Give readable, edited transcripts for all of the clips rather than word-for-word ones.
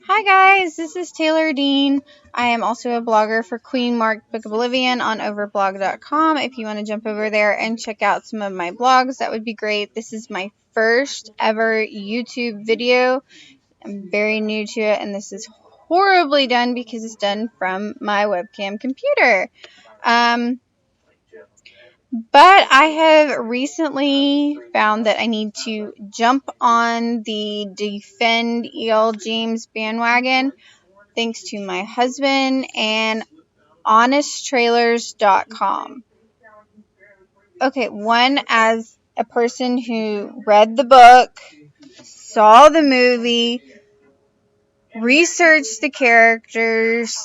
Hi guys, this is Taylor Dean. I am also a blogger for Queen Mark Book of Oblivion on overblog.com. If you want to jump over there and check out some of my blogs, that would be great. This is my first ever YouTube video. I'm very new to it, and this is horribly done because it's done from my webcam computer. But I have recently found that I need to jump on the Defend E.L. James bandwagon thanks to my husband and honesttrailers.com. Okay, one, as a person who read the book, saw the movie, researched the characters,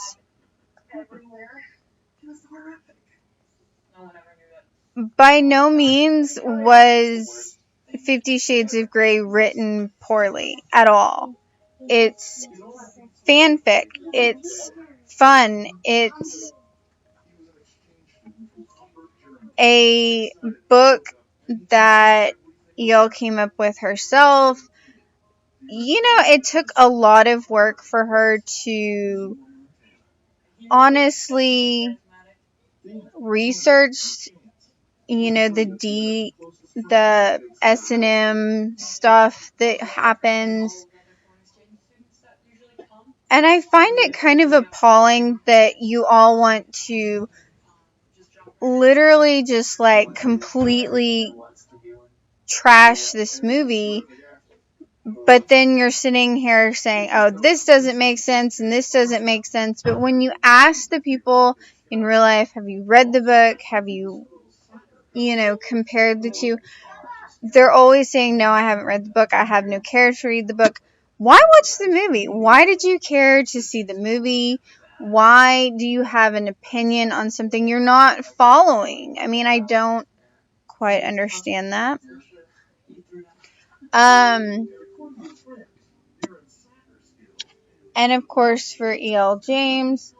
by no means was 50 Shades of Grey written poorly at all. It's fanfic. It's fun. It's a book that E.L. came up with herself. It took a lot of work for her to honestly research, the S&M stuff that happens. And I find it kind of appalling that you all want to literally just completely trash this movie, but then you're sitting here saying, oh, this doesn't make sense and this doesn't make sense. But when you ask the people in real life, have you read the book? Have you, compared the two? They're always saying, no, I haven't read the book. I have no care to read the book. Why watch the movie? Why did you care to see the movie? Why do you have an opinion on something you're not following? I mean, I don't quite understand that. And of course, for E.L. James,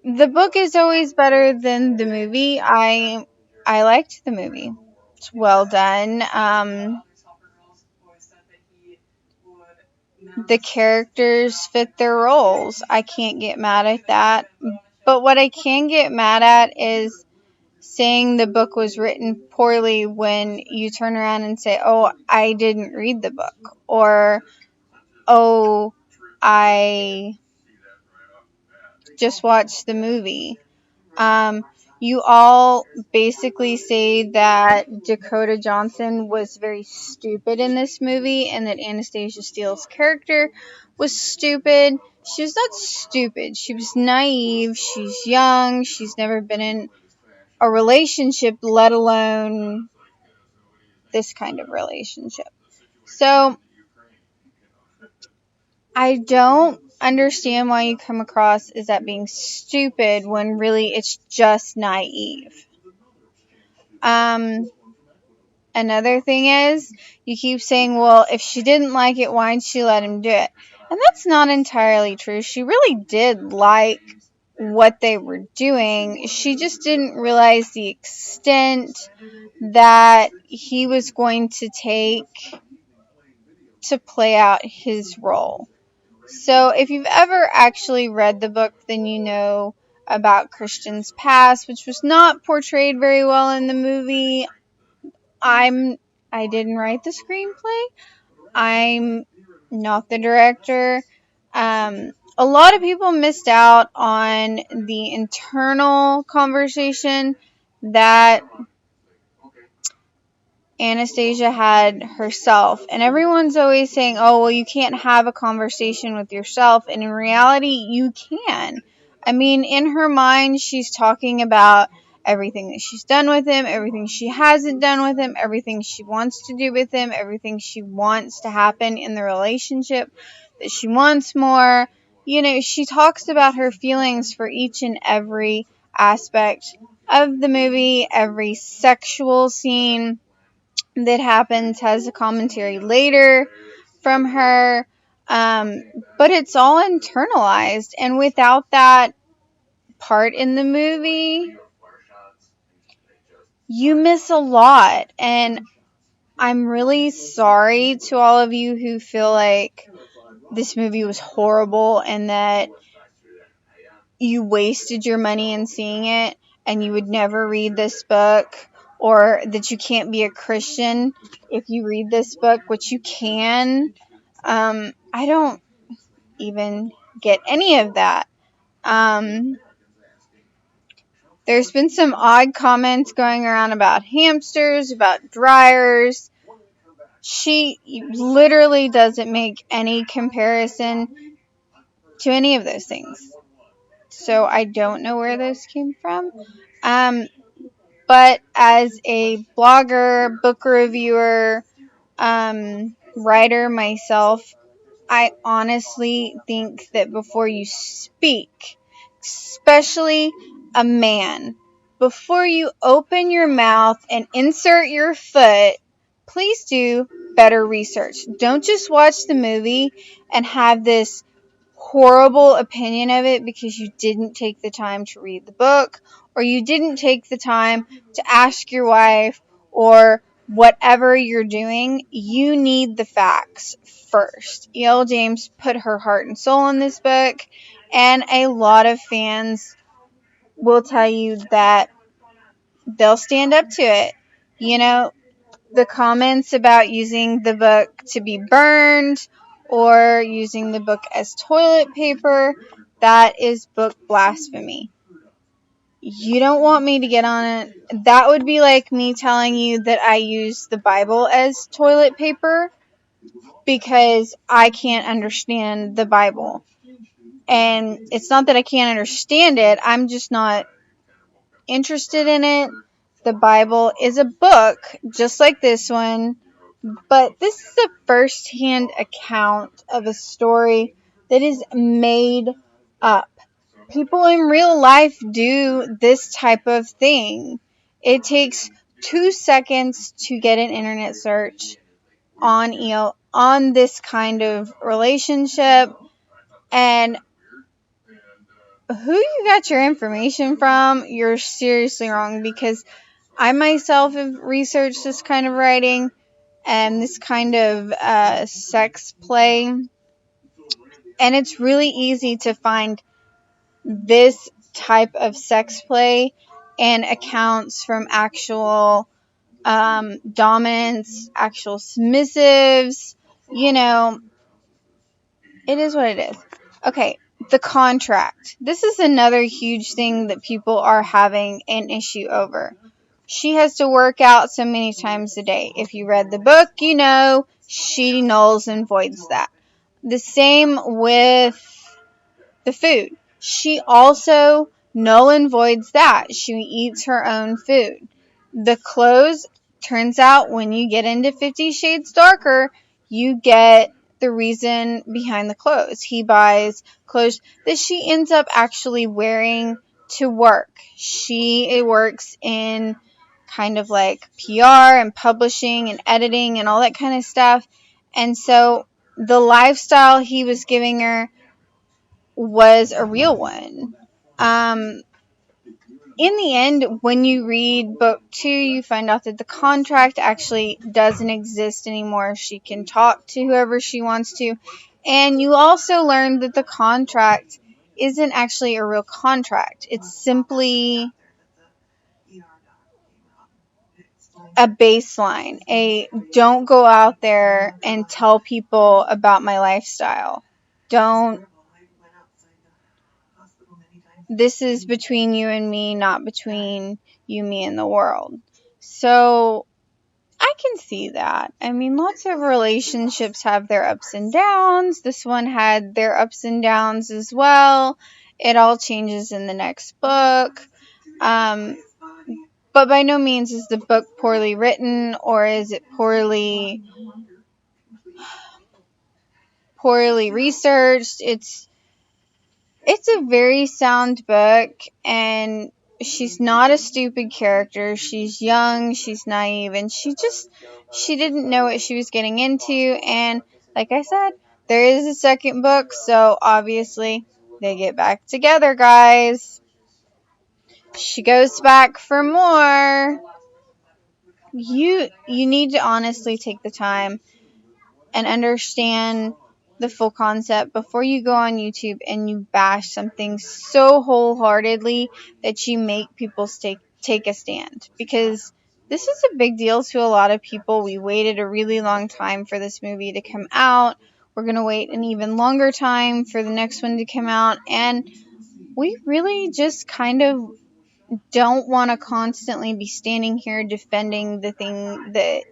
the book is always better than the movie. I liked the movie. It's well done. The characters fit their roles. I can't get mad at that. But what I can get mad at is saying the book was written poorly when you turn around and say, oh, I didn't read the book. Or, oh, I just watched the movie. You all basically say that Dakota Johnson was very stupid in this movie and that Anastasia Steele's character was stupid. She was not stupid. She was naive. She's young. She's never been in a relationship, let alone this kind of relationship. So I don't understand why you come across as that being stupid when really it's just naive. Another thing is, you keep saying, well, if she didn't like it, why didn't she let him do it? And that's not entirely true. She really did like what they were doing. She just didn't realize the extent that he was going to take to play out his role. So if you've ever actually read the book, then you know about Christian's past, which was not portrayed very well in the movie. I didn't write the screenplay. I'm not the director. A lot of people missed out on the internal conversation that Anastasia had herself. And everyone's always saying, oh, well, you can't have a conversation with yourself. And in reality, you can. I mean, in her mind, she's talking about everything that she's done with him, everything she hasn't done with him, everything she wants to do with him, everything she wants to happen in the relationship, that she wants more. She talks about her feelings for each and every aspect of the movie, every sexual scene that happens has a commentary later from her. But it's all internalized, and without that part in the movie, you miss a lot. And I'm really sorry to all of you who feel like, this movie was horrible and that you wasted your money in seeing it and you would never read this book, or that you can't be a Christian if you read this book, which you can. I don't even get any of that. There's been some odd comments going around about hamsters, about dryers. She literally doesn't make any comparison to any of those things. So I don't know where those came from. But as a blogger, book reviewer, writer myself, I honestly think that before you speak, especially a man, before you open your mouth and insert your foot, please do better research. Don't just watch the movie and have this horrible opinion of it because you didn't take the time to read the book, or you didn't take the time to ask your wife, or whatever you're doing. You need the facts first. E.L. James put her heart and soul in this book, and a lot of fans will tell you that they'll stand up to it. You know, the comments about using the book to be burned or using the book as toilet paper, that is book blasphemy. You don't want me to get on it. That would be like me telling you that I use the Bible as toilet paper because I can't understand the Bible. And it's not that I can't understand it, I'm just not interested in it. The Bible is a book, just like this one, but this is a first-hand account of a story that is made up. People in real life do this type of thing. It takes 2 seconds to get an internet search on this kind of relationship, and who you got your information from, you're seriously wrong, because I myself have researched this kind of writing and this kind of sex play, and it's really easy to find this type of sex play and accounts from actual dominance, actual submissives. You know, it is what it is. Okay, the contract. This is another huge thing that people are having an issue over. She has to work out so many times a day. If you read the book, you know she nulls and voids that. The same with the food. She also null and voids that. She eats her own food. The clothes, turns out when you get into 50 Shades Darker, you get the reason behind the clothes. He buys clothes that she ends up actually wearing to work. She works in kind of like PR and publishing and editing and all that kind of stuff. And so the lifestyle he was giving her was a real one. In the end, when you read book 2, you find out that the contract actually doesn't exist anymore. She can talk to whoever she wants to. And you also learn that the contract isn't actually a real contract. It's simply a baseline. Don't go out there and tell people about my lifestyle. This is between you and me, not between you, me, and the world. So I can see that. I mean, lots of relationships have their ups and downs. This one had their ups and downs as well. It all changes in the next book. But by no means is the book poorly written, or is it poorly researched. It's a very sound book, and she's not a stupid character. She's young, she's naive, and she didn't know what she was getting into. And like I said, there is a second book, so obviously they get back together, guys. She goes back for more. You need to honestly take the time and understand the full concept before you go on YouTube and you bash something so wholeheartedly that you make people take a stand. Because this is a big deal to a lot of people. We waited a really long time for this movie to come out. We're going to wait an even longer time for the next one to come out. And we really just kind of don't want to constantly be standing here defending the thing that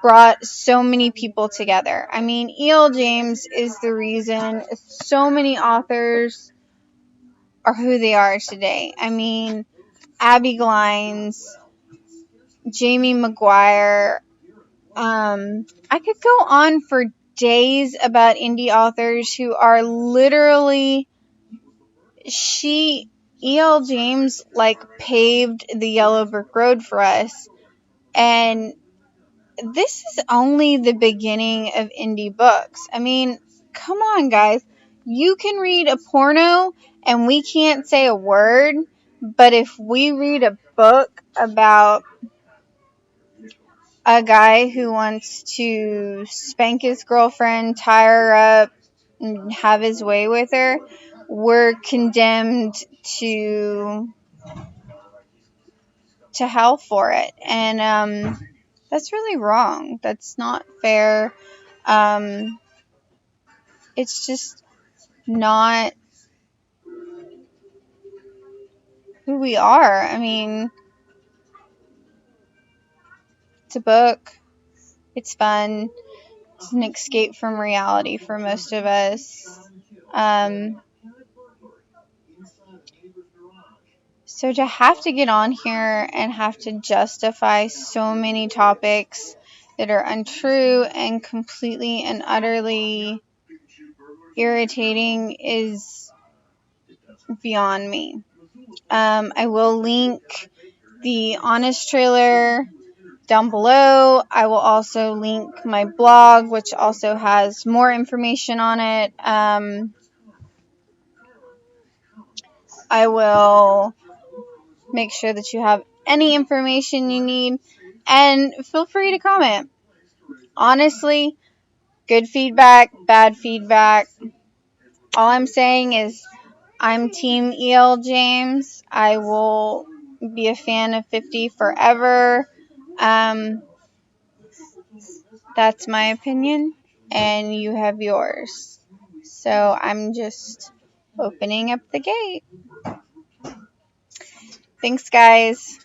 brought so many people together. I mean, E.L. James is the reason so many authors are who they are today. I mean, Abby Glines, Jamie McGuire. I could go on for days about indie authors who are literally E.L. James paved the yellow brick road for us, and this is only the beginning of indie books. I mean, come on, guys. You can read a porno and we can't say a word, but if we read a book about a guy who wants to spank his girlfriend, tie her up, and have his way with her, we're condemned to hell for it. And that's really wrong. That's not fair. It's just not who we are. I mean, it's a book. It's fun. It's an escape from reality for most of us. So to have to get on here and have to justify so many topics that are untrue and completely and utterly irritating is beyond me. I will link the Honest trailer down below. I will also link my blog, which also has more information on it. I will make sure that you have any information you need, and feel free to comment. Honestly, good feedback, bad feedback. All I'm saying is I'm Team E.L. James. I will be a fan of 50 forever. That's my opinion, and you have yours. So I'm just opening up the gate. Thanks, guys.